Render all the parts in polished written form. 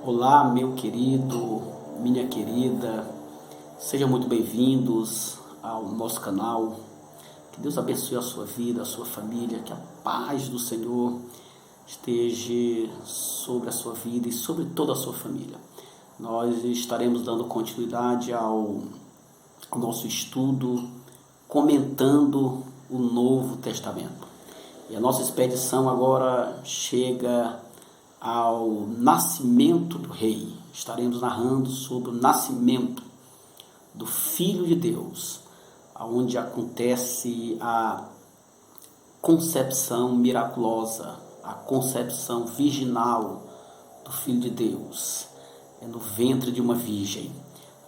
Olá, meu querido, minha querida, sejam muito bem-vindos ao nosso canal. Que Deus abençoe a sua vida, a sua família, que a paz do Senhor esteja sobre a sua vida e sobre toda a sua família. Nós estaremos dando continuidade ao nosso estudo, comentando o Novo Testamento. E a nossa expedição agora chega ao nascimento do rei. Estaremos narrando sobre o nascimento do Filho de Deus, onde acontece a concepção miraculosa, a concepção virginal do Filho de Deus, no ventre de uma virgem,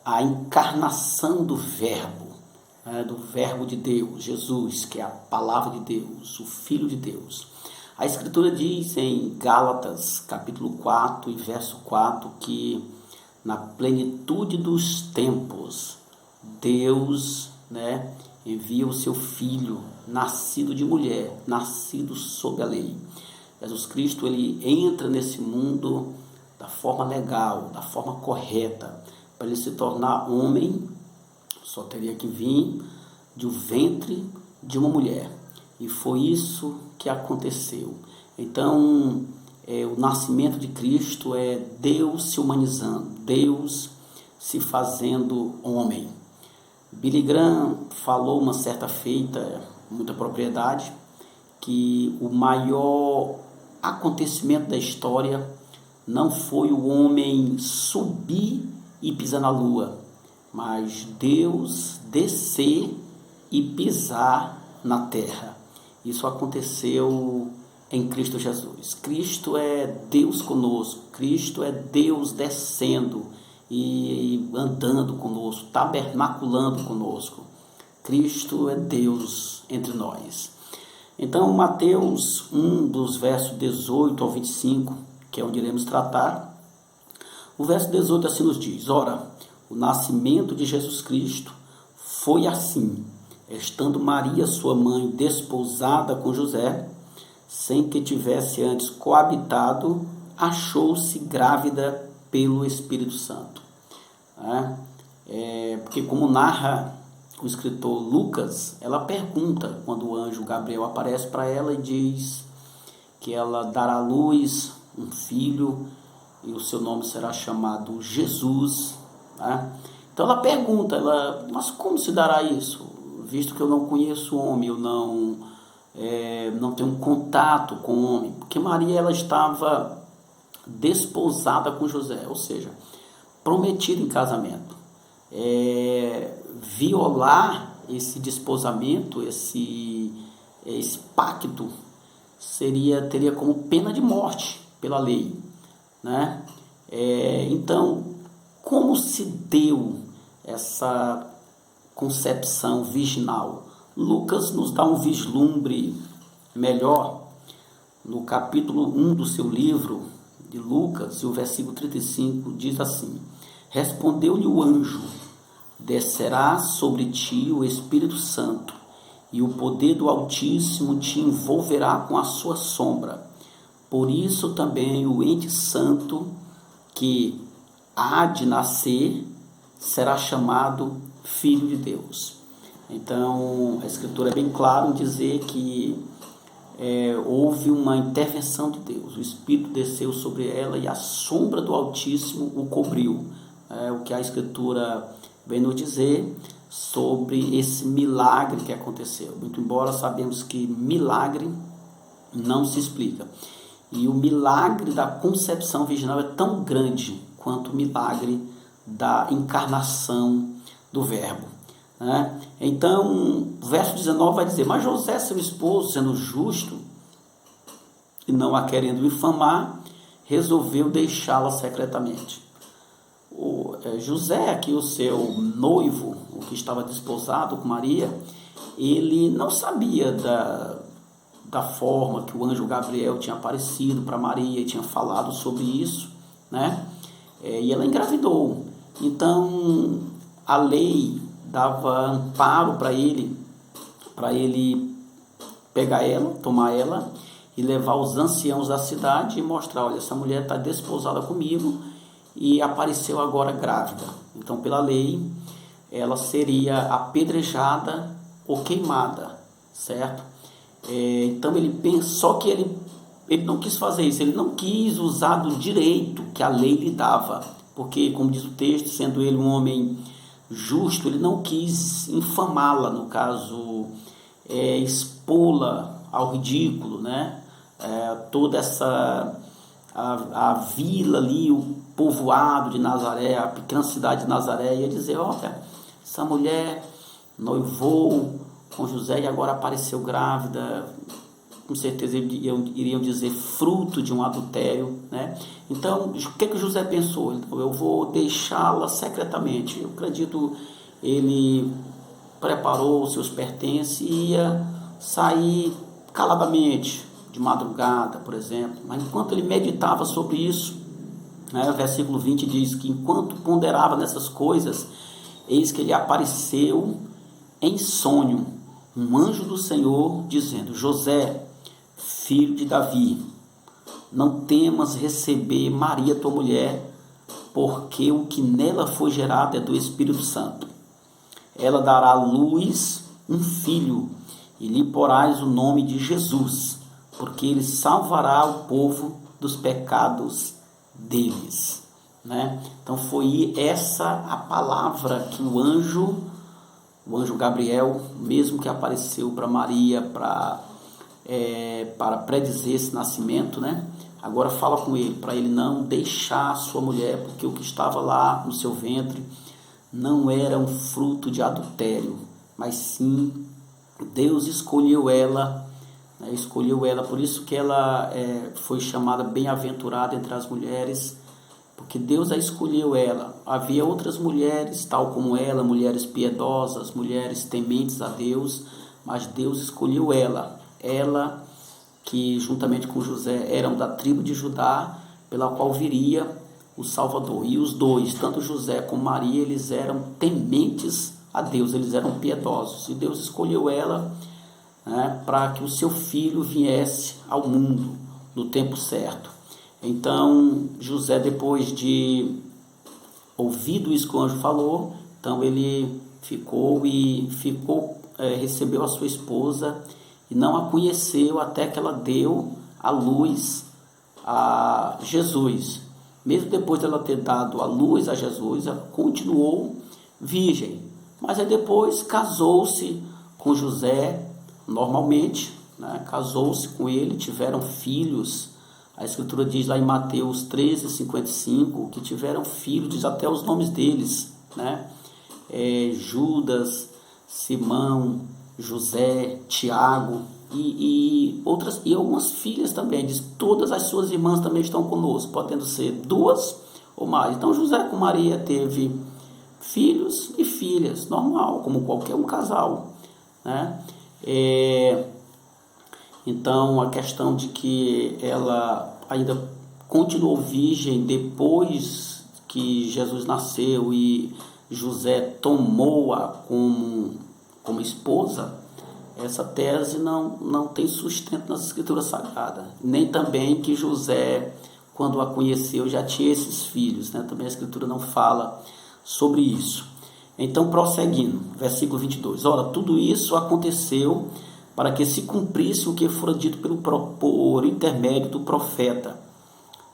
a encarnação do Verbo de Deus, Jesus, que é a palavra de Deus, o Filho de Deus. A Escritura diz em Gálatas, capítulo 4 e verso 4, que na plenitude dos tempos, Deus envia o seu Filho, nascido de mulher, nascido sob a lei. Jesus Cristo, ele entra nesse mundo da forma legal, da forma correta. Para ele se tornar homem, só teria que vir de um ventre de uma mulher. E foi isso que aconteceu. Então, o nascimento de Cristo é Deus se humanizando, Deus se fazendo homem. Billy Graham falou uma certa feita, com muita propriedade, que o maior acontecimento da história não foi o homem subir e pisar na lua, mas Deus descer e pisar na terra. Isso aconteceu em Cristo Jesus. Cristo é Deus conosco, Cristo é Deus descendo e andando conosco, tabernaculando conosco. Cristo é Deus entre nós. Então, Mateus 1, dos versos 18 ao 25, que é onde iremos tratar, o verso 18 assim nos diz: Ora, o nascimento de Jesus Cristo foi assim. Estando Maria, sua mãe, desposada com José, sem que tivesse antes coabitado, achou-se grávida pelo Espírito Santo. Porque como narra o escritor Lucas, ela pergunta, quando o anjo Gabriel aparece para ela e diz que ela dará à luz um filho e o seu nome será chamado Jesus. Então ela pergunta, mas como se dará isso? Visto que eu não conheço o homem, eu não tenho um contato com o homem, porque Maria ela estava desposada com José, ou seja, prometida em casamento. Violar esse desposamento, esse pacto, teria como pena de morte pela lei, então, como se deu essa concepção virginal? Lucas nos dá um vislumbre melhor no capítulo 1 do seu livro de Lucas, e o versículo 35 diz assim: Respondeu-lhe o anjo: Descerá sobre ti o Espírito Santo, e o poder do Altíssimo te envolverá com a sua sombra. Por isso também o ente santo que há de nascer será chamado Filho de Deus. Então, a Escritura é bem clara em dizer que houve uma intervenção de Deus. O Espírito desceu sobre ela e a sombra do Altíssimo o cobriu. O que a Escritura vem nos dizer sobre esse milagre que aconteceu. Muito embora sabemos que milagre não se explica. E o milagre da concepção virginal é tão grande quanto o milagre da encarnação do Verbo. Então, o verso 19 vai dizer: Mas José, seu esposo, sendo justo e não a querendo infamar, resolveu deixá-la secretamente. José, aqui o seu noivo, o que estava desposado com Maria, ele não sabia da forma que o anjo Gabriel tinha aparecido para Maria e tinha falado sobre isso, e ela engravidou. Então, a lei dava amparo para ele pegar ela, tomar ela e levar os anciãos da cidade e mostrar: olha, essa mulher está desposada comigo e apareceu agora grávida. Então, pela lei, ela seria apedrejada ou queimada, certo? Então ele pensou, só que ele não quis fazer isso, ele não quis usar do direito que a lei lhe dava, porque, como diz o texto, sendo ele um homem justo, ele não quis infamá-la, no caso, expô-la ao ridículo, né? Toda a vila ali, o povoado de Nazaré, a pequena cidade de Nazaré, ia dizer: olha, essa mulher noivou com José e agora apareceu grávida. Com certeza iriam dizer fruto de um adultério, né? Então, o que José pensou? Então, eu vou deixá-la secretamente. Eu acredito, ele preparou seus pertences e ia sair caladamente, de madrugada, por exemplo. Mas enquanto ele meditava sobre isso, né, o versículo 20 diz que enquanto ponderava nessas coisas, eis que ele apareceu em sonho, um anjo do Senhor, dizendo: José, filho de Davi, não temas receber Maria, tua mulher, porque o que nela foi gerado é do Espírito Santo. Ela dará à luz um filho, e lhe porás o nome de Jesus, porque ele salvará o povo dos pecados deles. Né? Então foi essa a palavra que o anjo Gabriel, mesmo que apareceu para Maria para predizer esse nascimento, né? Agora fala com ele, para ele não deixar a sua mulher, porque o que estava lá no seu ventre não era um fruto de adultério, mas sim Deus escolheu ela, né? Por isso que ela foi chamada bem-aventurada entre as mulheres, porque Deus a escolheu ela. Havia outras mulheres, tal como ela, mulheres piedosas, mulheres tementes a Deus, mas Deus escolheu ela que juntamente com José eram da tribo de Judá, pela qual viria o Salvador. E os dois, tanto José como Maria, eles eram tementes a Deus, eles eram piedosos. E Deus escolheu ela, né, para que o seu filho viesse ao mundo no tempo certo. Então, José, depois de ouvido isso que o anjo falou, então ele recebeu a sua esposa e não a conheceu até que ela deu à luz a Jesus. Mesmo depois dela ter dado à luz a Jesus, ela continuou virgem. Mas aí depois casou-se com José normalmente, né? Casou-se com ele, tiveram filhos. A Escritura diz lá em Mateus 13:55 que tiveram filhos, diz até os nomes deles, né? Judas, Simão, José, Tiago e algumas filhas também. Diz: todas as suas irmãs também estão conosco, podendo ser duas ou mais. Então José com Maria teve filhos e filhas, normal, como qualquer um casal, né? Então a questão de que ela ainda continuou virgem depois que Jesus nasceu e José tomou-a como esposa, essa tese não tem sustento nas Escrituras Sagradas. Nem também que José, quando a conheceu, já tinha esses filhos, né? Também a Escritura não fala sobre isso. Então, prosseguindo, versículo 22. Ora, tudo isso aconteceu para que se cumprisse o que fora dito por intermédio do profeta.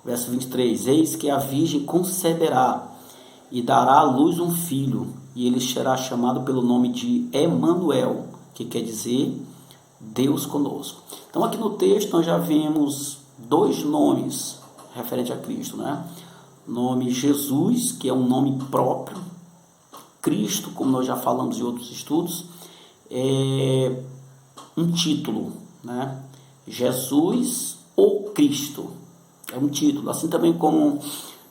Verso 23. Eis que a virgem conceberá e dará à luz um filho, e ele será chamado pelo nome de Emanuel, que quer dizer Deus conosco. Então aqui no texto nós já vemos dois nomes referentes a Cristo, né? Nome Jesus, que é um nome próprio. Cristo, como nós já falamos em outros estudos, é um título, né? Jesus ou Cristo é um título, assim também como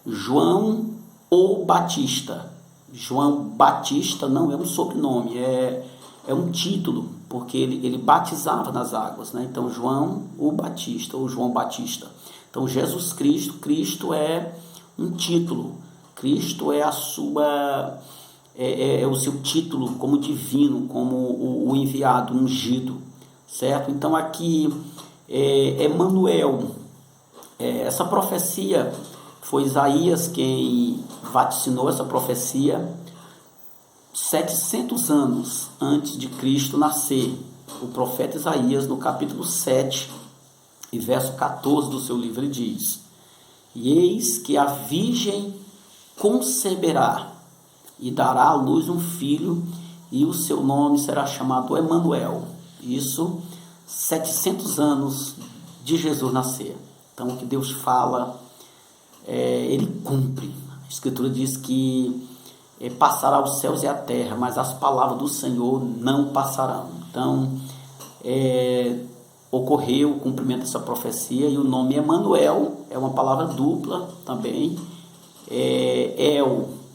João ou Batista. João Batista não é um sobrenome, é um título, porque ele batizava nas águas, né? Então João o Batista ou João Batista. Então Jesus Cristo, Cristo é um título, Cristo é o seu título como divino, como o enviado, ungido, certo? Então aqui Emanuel, essa profecia Foi Isaías quem vaticinou essa profecia 700 anos antes de Cristo nascer. O profeta Isaías, no capítulo 7 e verso 14 do seu livro, ele diz: E eis que a virgem conceberá e dará à luz um filho, e o seu nome será chamado Emanuel. Isso 700 anos de Jesus nascer. Então o que Deus fala, ele cumpre. A Escritura diz que passará os céus e a terra, mas as palavras do Senhor não passarão. Então ocorreu o cumprimento dessa profecia, e o nome Emanuel é uma palavra dupla também.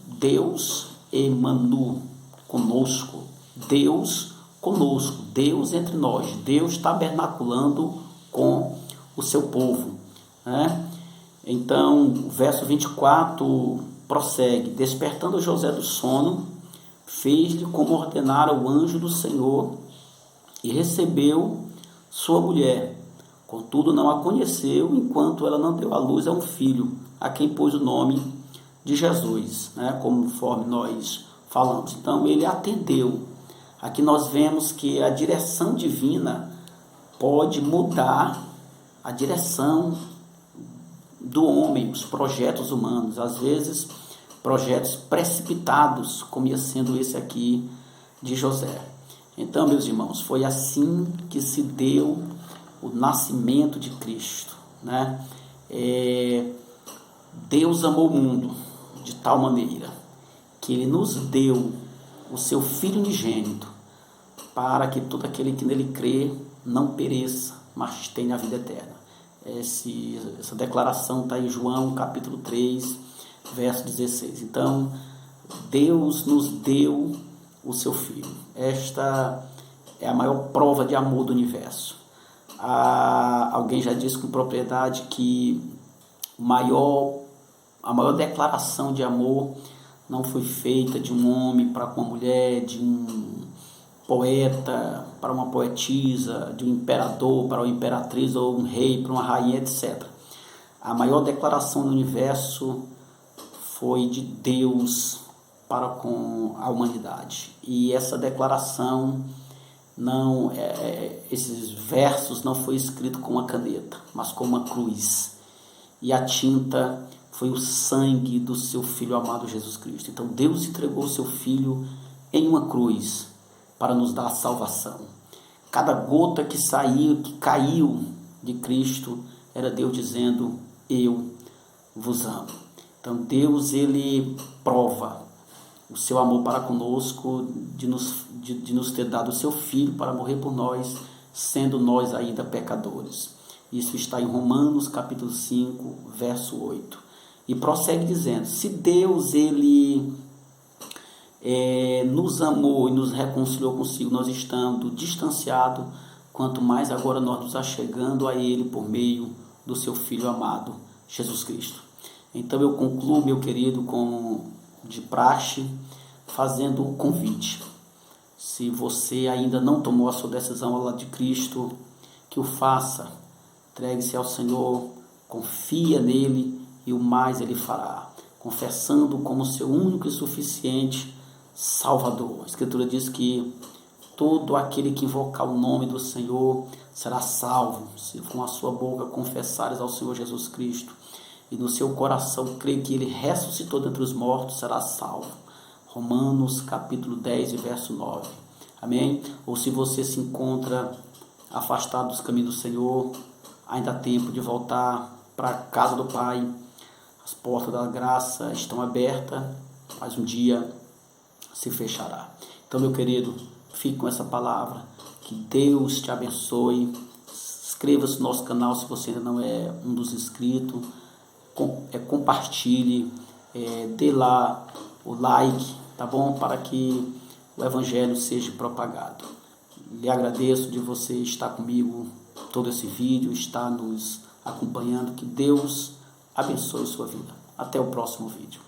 Deus, Emanu, conosco, Deus conosco, Deus entre nós, Deus tabernaculando com o seu povo, né? Então, o verso 24 prossegue: Despertando José do sono, fez-lhe como ordenara o anjo do Senhor, e recebeu sua mulher. Contudo, não a conheceu, enquanto ela não deu à luz a um filho, a quem pôs o nome de Jesus, né? Conforme nós falamos. Então, ele atendeu. Aqui nós vemos que a direção divina pode mudar a direção do homem, os projetos humanos, às vezes projetos precipitados, como ia sendo esse aqui de José. Então, meus irmãos, foi assim que se deu o nascimento de Cristo, né? Deus amou o mundo de tal maneira que ele nos deu o seu Filho unigênito, para que todo aquele que nele crê não pereça, mas tenha a vida eterna. Essa declaração está em João capítulo 3, verso 16. Então, Deus nos deu o seu Filho. Esta é a maior prova de amor do universo. Alguém já disse com propriedade que a maior declaração de amor não foi feita de um homem para com uma mulher, de um poeta para uma poetisa, de um imperador para uma imperatriz, ou um rei para uma rainha, etc. A maior declaração do universo foi de Deus para com a humanidade. E essa declaração, esses versos não foi escrito com uma caneta, mas com uma cruz. E a tinta foi o sangue do seu Filho amado Jesus Cristo. Então Deus entregou o seu Filho em uma cruz para nos dar a salvação. Cada gota que caiu de Cristo, era Deus dizendo: eu vos amo. Então Deus, ele prova o seu amor para conosco, de nos ter dado o seu Filho para morrer por nós, sendo nós ainda pecadores. Isso está em Romanos capítulo 5, verso 8. E prossegue dizendo: se Deus, ele nos amou e nos reconciliou consigo, nós estando distanciados, quanto mais agora nós nos achegando a ele por meio do seu Filho amado, Jesus Cristo. Então eu concluo, meu querido, como de praxe, fazendo o convite. Se você ainda não tomou a sua decisão ao lado de Cristo, que o faça. Entregue-se ao Senhor, confia nele e o mais ele fará, confessando como seu único e suficiente Salvador. A Escritura diz que todo aquele que invocar o nome do Senhor será salvo. Se com a sua boca confessares ao Senhor Jesus Cristo e no seu coração crer que ele ressuscitou dentre os mortos, será salvo. Romanos capítulo 10 e verso 9. Amém? Ou se você se encontra afastado dos caminhos do Senhor, ainda há tempo de voltar para a casa do Pai. As portas da graça estão abertas, mas um dia se fechará. Então, meu querido, fique com essa palavra. Que Deus te abençoe. Inscreva-se no nosso canal se você ainda não é um dos inscritos. Compartilhe, dê lá o like, tá bom? Para que o Evangelho seja propagado. Lhe agradeço de você estar comigo todo esse vídeo, estar nos acompanhando. Que Deus abençoe sua vida. Até o próximo vídeo.